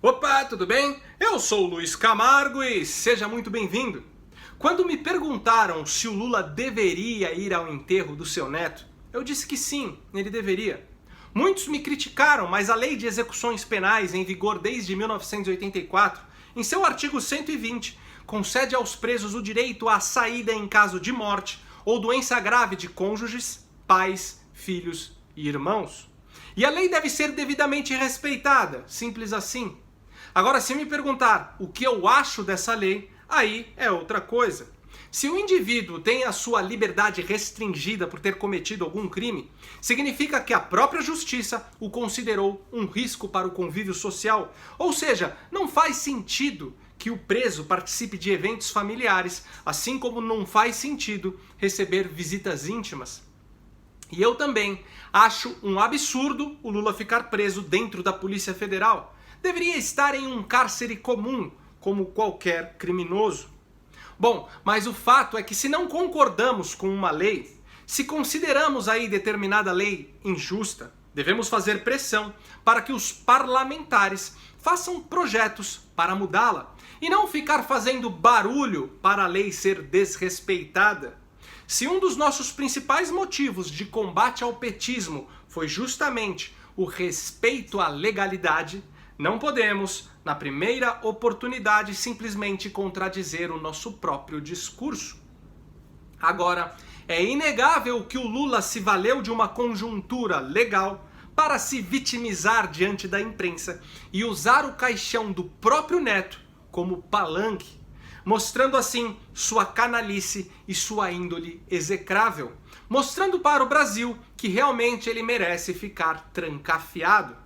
Opa, tudo bem? Eu sou o Luiz Camargo e seja muito bem-vindo. Quando me perguntaram se o Lula deveria ir ao enterro do seu neto, eu disse que sim, ele deveria. Muitos me criticaram, mas a Lei de Execuções Penais, em vigor desde 1984, em seu artigo 120, concede aos presos o direito à saída em caso de morte ou doença grave de cônjuges, pais, filhos e irmãos. E a lei deve ser devidamente respeitada, simples assim. Agora, se me perguntar o que eu acho dessa lei, aí é outra coisa. Se o indivíduo tem a sua liberdade restringida por ter cometido algum crime, significa que a própria justiça o considerou um risco para o convívio social. Ou seja, não faz sentido que o preso participe de eventos familiares, assim como não faz sentido receber visitas íntimas. E eu também acho um absurdo o Lula ficar preso dentro da Polícia Federal. Deveria estar em um cárcere comum, como qualquer criminoso. Bom, mas o fato é que se não concordamos com uma lei, se consideramos aí determinada lei injusta, devemos fazer pressão para que os parlamentares façam projetos para mudá-la e não ficar fazendo barulho para a lei ser desrespeitada. Se um dos nossos principais motivos de combate ao petismo foi justamente o respeito à legalidade, não podemos, na primeira oportunidade, simplesmente contradizer o nosso próprio discurso. Agora, é inegável que o Lula se valeu de uma conjuntura legal para se vitimizar diante da imprensa e usar o caixão do próprio neto como palanque, mostrando assim sua canalice e sua índole execrável, mostrando para o Brasil que realmente ele merece ficar trancafiado.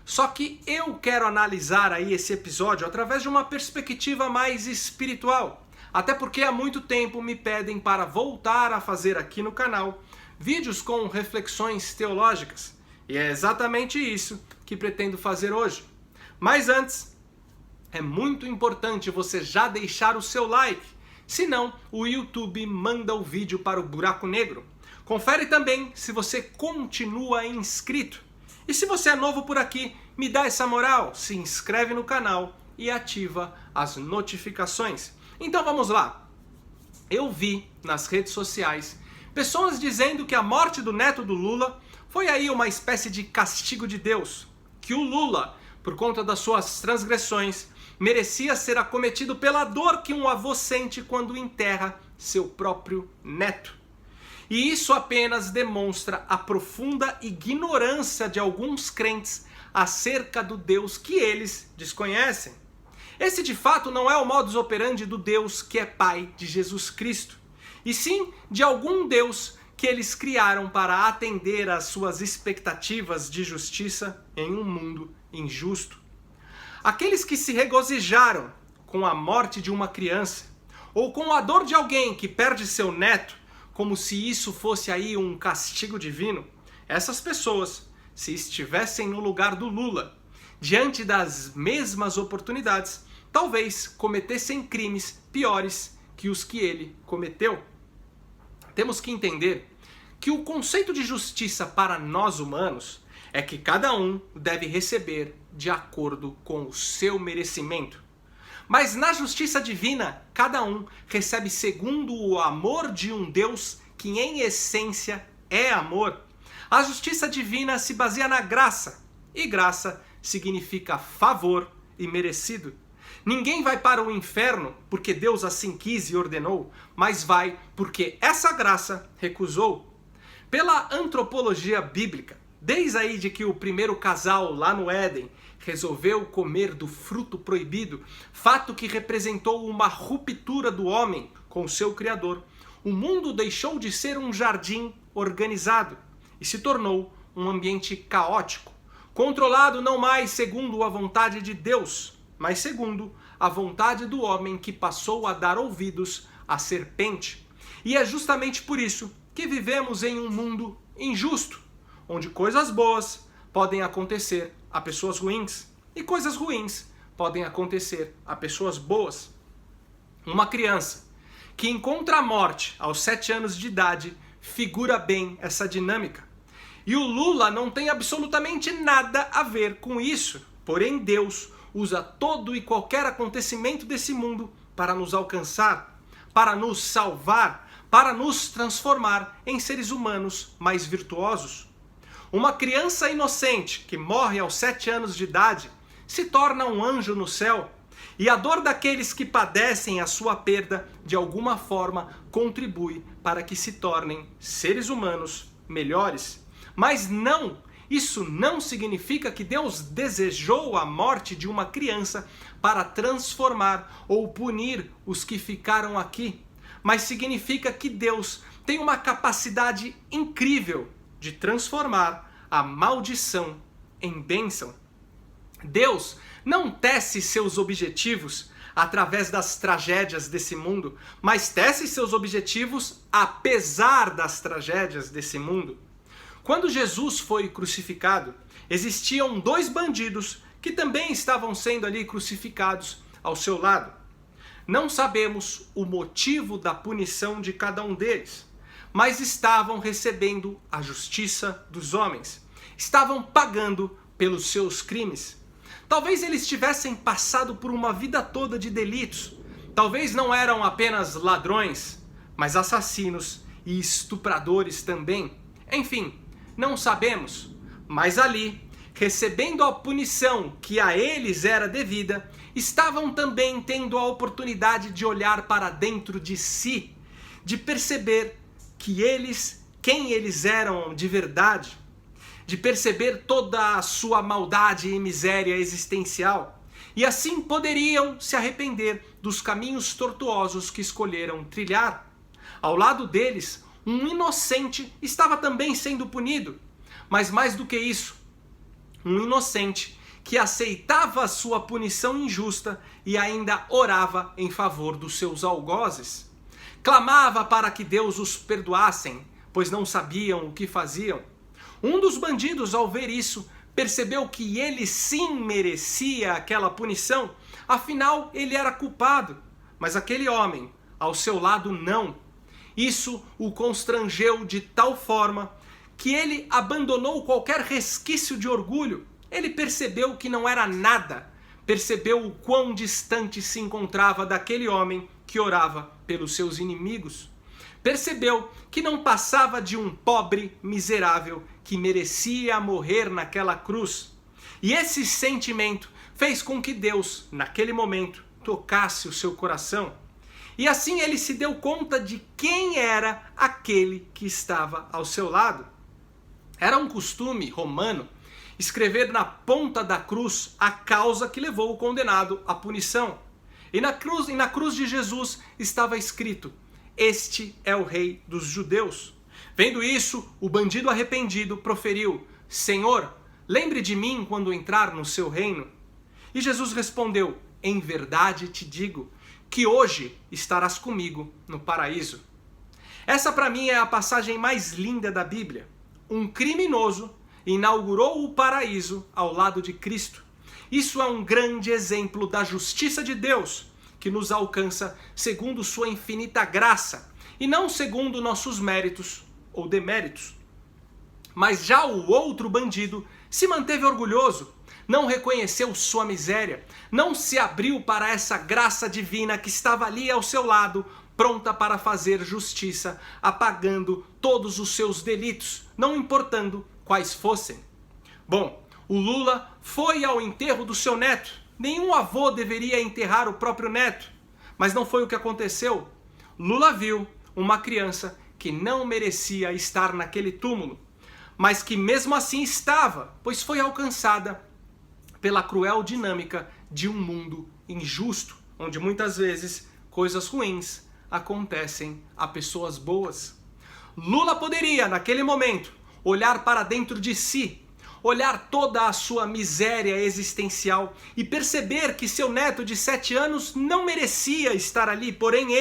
Só que eu quero analisar aí esse episódio através de uma perspectiva mais espiritual, até porque há muito tempo me pedem para voltar a fazer aqui no canal vídeos com reflexões teológicas, e é exatamente isso que pretendo fazer hoje. Mas antes, é muito importante você já deixar o seu like, senão o YouTube manda o vídeo para o buraco negro. Confere também se você continua inscrito. E se você é novo por aqui, me dá essa moral, se inscreve no canal e ativa as notificações. Então vamos lá. Eu vi nas redes sociais pessoas dizendo que a morte do neto do Lula foi aí uma espécie de castigo de Deus, que o Lula, por conta das suas transgressões, merecia ser acometido pela dor que um avô sente quando enterra seu próprio neto. E isso apenas demonstra a profunda ignorância de alguns crentes acerca do Deus que eles desconhecem. Esse de fato não é o modus operandi do Deus que é Pai de Jesus Cristo, e sim de algum Deus que eles criaram para atender às suas expectativas de justiça em um mundo injusto. Aqueles que se regozijaram com a morte de uma criança, ou com a dor de alguém que perde seu neto, como se isso fosse aí um castigo divino, essas pessoas, se estivessem no lugar do Lula, diante das mesmas oportunidades, talvez cometessem crimes piores que os que ele cometeu. Temos que entender que o conceito de justiça para nós humanos é que cada um deve receber de acordo com o seu merecimento. Mas na justiça divina, cada um recebe segundo o amor de um Deus que em essência é amor. A justiça divina se baseia na graça, e graça significa favor e merecido. Ninguém vai para o inferno porque Deus assim quis e ordenou, mas vai porque essa graça recusou. Pela antropologia bíblica, desde aí de que o primeiro casal lá no Éden resolveu comer do fruto proibido, fato que representou uma ruptura do homem com o seu Criador, o mundo deixou de ser um jardim organizado e se tornou um ambiente caótico, controlado não mais segundo a vontade de Deus, mas segundo a vontade do homem que passou a dar ouvidos à serpente. E é justamente por isso que vivemos em um mundo injusto, onde coisas boas podem acontecer a pessoas ruins e coisas ruins podem acontecer a pessoas boas. Uma criança que encontra a morte aos 7 anos de idade figura bem essa dinâmica. E o Lula não tem absolutamente nada a ver com isso. Porém, Deus usa todo e qualquer acontecimento desse mundo para nos alcançar, para nos salvar, para nos transformar em seres humanos mais virtuosos. Uma criança inocente que morre aos 7 anos de idade se torna um anjo no céu, e a dor daqueles que padecem a sua perda de alguma forma contribui para que se tornem seres humanos melhores. Mas não, isso não significa que Deus desejou a morte de uma criança para transformar ou punir os que ficaram aqui, mas significa que Deus tem uma capacidade incrível de transformar a maldição em bênção. Deus não tece seus objetivos através das tragédias desse mundo, mas tece seus objetivos apesar das tragédias desse mundo. Quando Jesus foi crucificado, existiam 2 bandidos que também estavam sendo ali crucificados ao seu lado. Não sabemos o motivo da punição de cada um deles, mas estavam recebendo a justiça dos homens. Estavam pagando pelos seus crimes. Talvez eles tivessem passado por uma vida toda de delitos. Talvez não eram apenas ladrões, mas assassinos e estupradores também. Enfim, não sabemos. Mas ali, recebendo a punição que a eles era devida, estavam também tendo a oportunidade de olhar para dentro de si, de perceber quem eles eram de verdade, de perceber toda a sua maldade e miséria existencial, e assim poderiam se arrepender dos caminhos tortuosos que escolheram trilhar. Ao lado deles, um inocente estava também sendo punido, mas mais do que isso, um inocente que aceitava a sua punição injusta e ainda orava em favor dos seus algozes. Clamava para que Deus os perdoassem, pois não sabiam o que faziam. Um dos bandidos, ao ver isso, percebeu que ele sim merecia aquela punição, afinal ele era culpado, mas aquele homem, ao seu lado, não. Isso o constrangeu de tal forma que ele abandonou qualquer resquício de orgulho. Ele percebeu que não era nada, percebeu o quão distante se encontrava daquele homem que orava pelos seus inimigos. Percebeu que não passava de um pobre miserável que merecia morrer naquela cruz. E esse sentimento fez com que Deus, naquele momento, tocasse o seu coração. E assim ele se deu conta de quem era aquele que estava ao seu lado. Era um costume romano escrever na ponta da cruz a causa que levou o condenado à punição. E na cruz de Jesus estava escrito: "Este é o Rei dos Judeus". Vendo isso, o bandido arrependido proferiu: "Senhor, lembre de mim quando entrar no seu reino". E Jesus respondeu: "Em verdade te digo que hoje estarás comigo no paraíso". Essa para mim é a passagem mais linda da Bíblia. Um criminoso inaugurou o paraíso ao lado de Cristo. Isso é um grande exemplo da justiça de Deus, que nos alcança segundo sua infinita graça, e não segundo nossos méritos ou deméritos. Mas já o outro bandido se manteve orgulhoso, não reconheceu sua miséria, não se abriu para essa graça divina que estava ali ao seu lado, pronta para fazer justiça, apagando todos os seus delitos, não importando quais fossem. Bom, o Lula foi ao enterro do seu neto. Nenhum avô deveria enterrar o próprio neto, mas não foi o que aconteceu. Lula viu uma criança que não merecia estar naquele túmulo, mas que mesmo assim estava, pois foi alcançada pela cruel dinâmica de um mundo injusto, onde muitas vezes coisas ruins acontecem a pessoas boas. Lula poderia, naquele momento, olhar para dentro de si, olhar toda a sua miséria existencial e perceber que seu neto de 7 anos não merecia estar ali, porém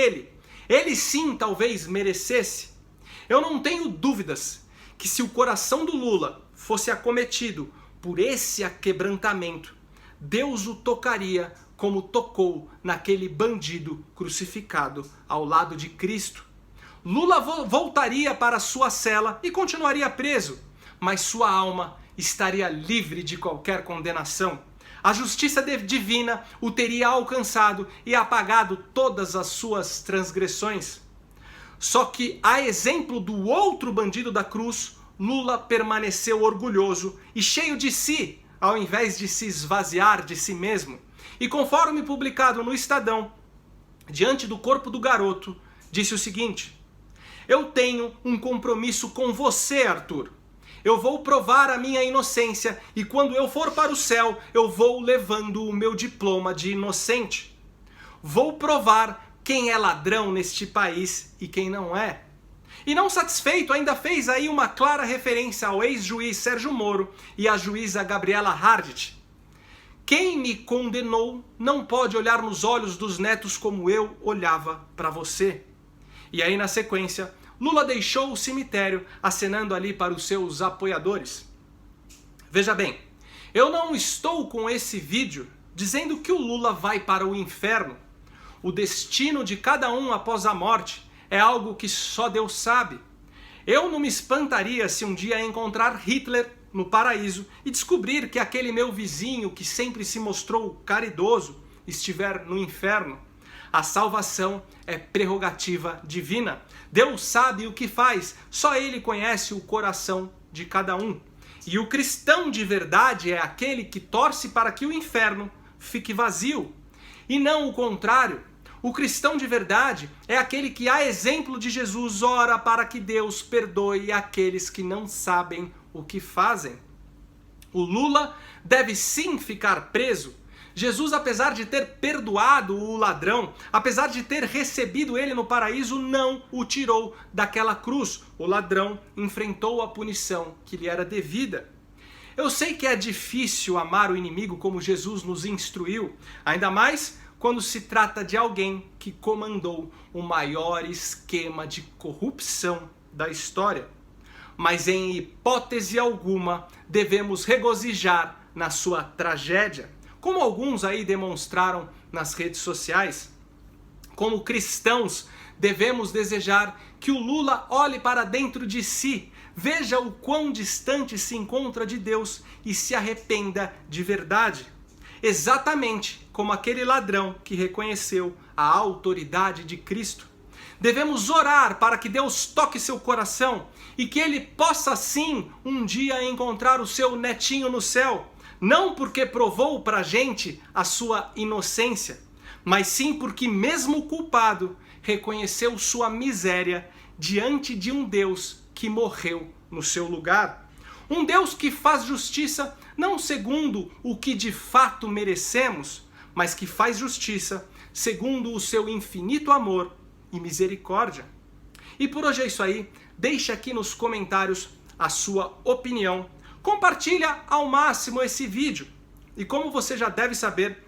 ele sim talvez merecesse. Eu não tenho dúvidas que se o coração do Lula fosse acometido por esse aquebrantamento, Deus o tocaria como tocou naquele bandido crucificado ao lado de Cristo. Lula voltaria para sua cela e continuaria preso, mas sua alma estaria livre de qualquer condenação. a justiça divina o teria alcançado e apagado todas as suas transgressões. Só que, a exemplo do outro bandido da cruz, Lula permaneceu orgulhoso e cheio de si, ao invés de se esvaziar de si mesmo. E conforme publicado no Estadão, diante do corpo do garoto, disse o seguinte: eu tenho um compromisso com você, Arthur. Eu vou provar a minha inocência e quando eu for para o céu, eu vou levando o meu diploma de inocente. Vou provar quem é ladrão neste país e quem não é. E não satisfeito, ainda fez aí uma clara referência ao ex-juiz Sérgio Moro e à juíza Gabriela Hardt. Quem me condenou não pode olhar nos olhos dos netos como eu olhava para você. E aí, na sequência, Lula deixou o cemitério, acenando ali para os seus apoiadores. Veja bem, eu não estou com esse vídeo dizendo que o Lula vai para o inferno. O destino de cada um após a morte é algo que só Deus sabe. Eu não me espantaria se um dia encontrar Hitler no paraíso e descobrir que aquele meu vizinho que sempre se mostrou caridoso estiver no inferno. A salvação é prerrogativa divina. Deus sabe o que faz, só Ele conhece o coração de cada um. E o cristão de verdade é aquele que torce para que o inferno fique vazio. E não o contrário. O cristão de verdade é aquele que, a exemplo de Jesus, ora para que Deus perdoe aqueles que não sabem o que fazem. O Lula deve sim ficar preso. Jesus, apesar de ter perdoado o ladrão, apesar de ter recebido ele no paraíso, não o tirou daquela cruz. O ladrão enfrentou a punição que lhe era devida. Eu sei que é difícil amar o inimigo como Jesus nos instruiu, ainda mais quando se trata de alguém que comandou o maior esquema de corrupção da história. Mas em hipótese alguma devemos regozijar na sua tragédia, como alguns aí demonstraram nas redes sociais. Como cristãos, devemos desejar que o Lula olhe para dentro de si, veja o quão distante se encontra de Deus e se arrependa de verdade. Exatamente como aquele ladrão que reconheceu a autoridade de Cristo. Devemos orar para que Deus toque seu coração e que ele possa sim um dia encontrar o seu netinho no céu. Não porque provou para a gente a sua inocência, mas sim porque mesmo culpado reconheceu sua miséria diante de um Deus que morreu no seu lugar. Um Deus que faz justiça não segundo o que de fato merecemos, mas que faz justiça segundo o seu infinito amor e misericórdia. E por hoje é isso aí. Deixe aqui nos comentários a sua opinião. Compartilha ao máximo esse vídeo. E como você já deve saber,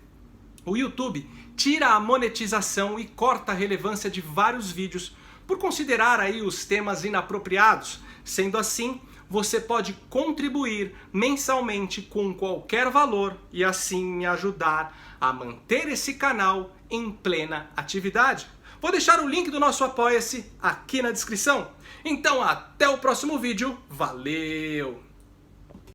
o YouTube tira a monetização e corta a relevância de vários vídeos por considerar aí os temas inapropriados. Sendo assim, você pode contribuir mensalmente com qualquer valor e assim me ajudar a manter esse canal em plena atividade. Vou deixar o link do nosso Apoia-se aqui na descrição. Então até o próximo vídeo. Valeu!